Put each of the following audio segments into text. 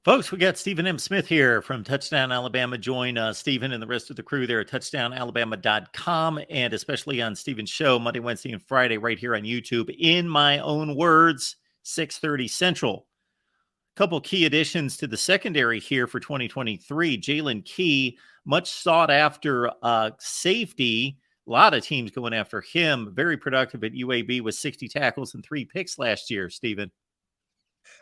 Folks, we got Stephen M. Smith here from Touchdown Alabama. Join Stephen and the rest of the crew there at touchdownalabama.com and especially on Stephen's show Monday, Wednesday, and Friday right here on YouTube. In my own words, 6:30 Central. Couple key additions to the secondary here for 2023. Jaylen Key, much sought after safety. A lot of teams going after him. Very productive at UAB with 60 tackles and 3 picks last year, Stephen.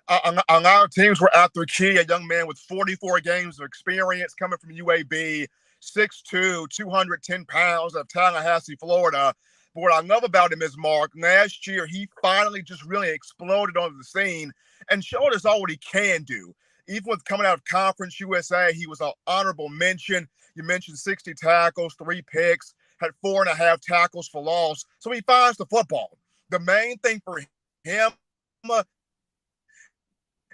A lot of teams were after Key, a young man with 44 games of experience coming from UAB, 6'2", 210 pounds of Tallahassee, Florida. But what I love about him is, Mark, last year he finally just really exploded onto the scene and showed us all what he can do. Even with coming out of Conference USA, he was an honorable mention. You mentioned 60 tackles, 3 picks, had 4.5 tackles for loss. So he finds the football. The main thing for him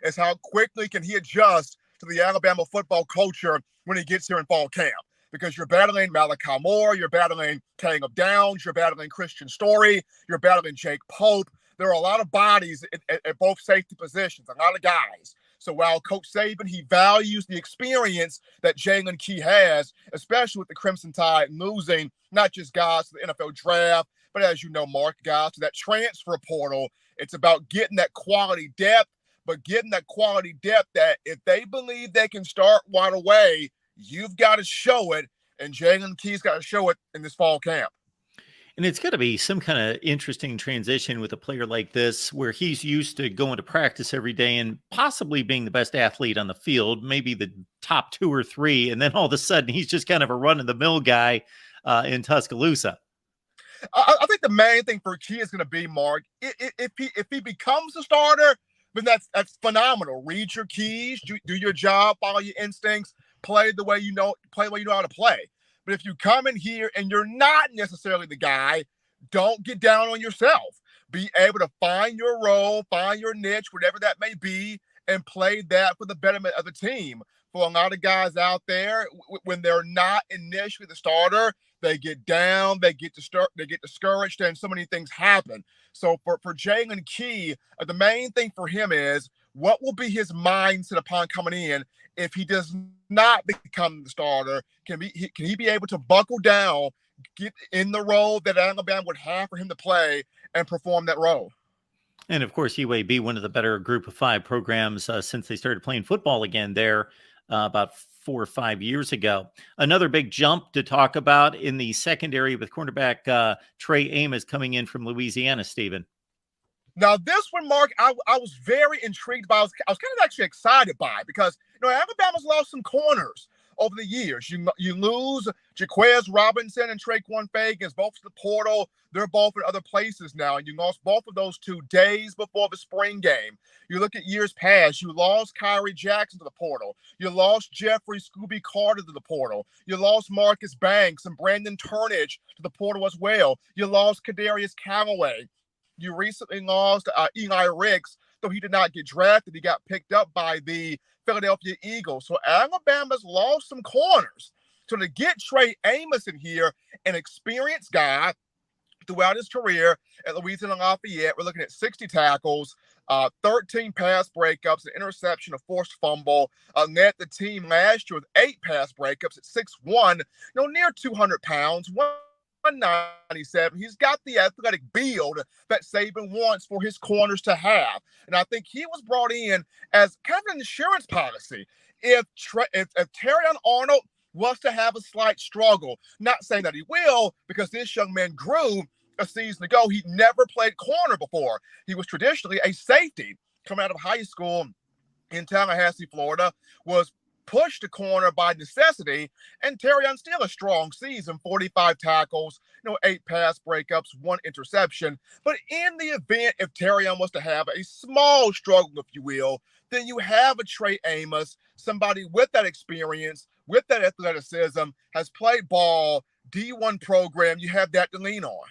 is how quickly can he adjust to the Alabama football culture when he gets here in fall camp. Because you're battling Malachi Moore, you're battling King of Downs, you're battling Christian Story, you're battling Jake Pope. There are a lot of bodies at both safety positions, a lot of guys. So while Coach Saban, he values the experience that Jaylen Key has, especially with the Crimson Tide losing not just guys to the NFL draft, but as you know, Mark, guys to that transfer portal. It's about getting that quality depth, but getting that quality depth that if they believe they can start right away, you've got to show it, and Jaylen Key's got to show it in this fall camp. And it's got to be some kind of interesting transition with a player like this where he's used to going to practice every day and possibly being the best athlete on the field, maybe the top 2 or 3, and then all of a sudden he's just kind of a run-of-the-mill guy in Tuscaloosa. I think the main thing for Key is going to be, Mark, if he becomes a starter, then that's phenomenal. Read your keys, do your job, follow your instincts, play the way you know how to play. But if you come in here and you're not necessarily the guy, don't get down on yourself. Be able to find your role, find your niche, whatever that may be, and play that for the betterment of the team. For a lot of guys out there, when they're not initially the starter, they get down, they get discouraged, and so many things happen. So for Jaylen Key, the main thing for him is what will be his mindset upon coming in if he does not become the starter. Can he be able to buckle down, get in the role that Alabama would have for him to play, and perform that role? And of course, UAB, one of the better Group of 5 programs since they started playing football again there about 4 or 5 years ago. Another big jump to talk about in the secondary with cornerback Trey Amos coming in from Louisiana, Stephen. Now, this one, Mark, I was very intrigued by. I was kind of actually excited by, because Alabama's lost some corners over the years. You lose Jaquez Robinson and Traquan Fagans, both to the portal. They're both in other places now, and you lost both of those 2 days before the spring game. You look at years past, you lost Kyrie Jackson to the portal. You lost Jeffrey Scooby Carter to the portal. You lost Marcus Banks and Brandon Turnage to the portal as well. You lost Kadarius Callaway. You recently lost Eli Ricks, though he did not get drafted. He got picked up by the Philadelphia Eagles. So Alabama's lost some corners. So to get Trey Amos in here, an experienced guy throughout his career at Louisiana Lafayette, we're looking at 60 tackles, 13 pass breakups, an interception, a forced fumble. Led the team last year with 8 pass breakups at 6'1", near 200 pounds, 197. He's got the athletic build that Saban wants for his corners to have. And I think he was brought in as kind of an insurance policy. If Terrion Arnold was to have a slight struggle, not saying that he will, because this young man grew a season ago. He never played corner before. He was traditionally a safety coming out of high school in Tallahassee, Florida, was pushed to corner by necessity, and Terrion's still a strong season, 45 tackles, 8 pass breakups, 1 interception. But in the event if Terrion was to have a small struggle, if you will, then you have a Trey Amos, somebody with that experience, with that athleticism, has played ball, D1 program. You have that to lean on.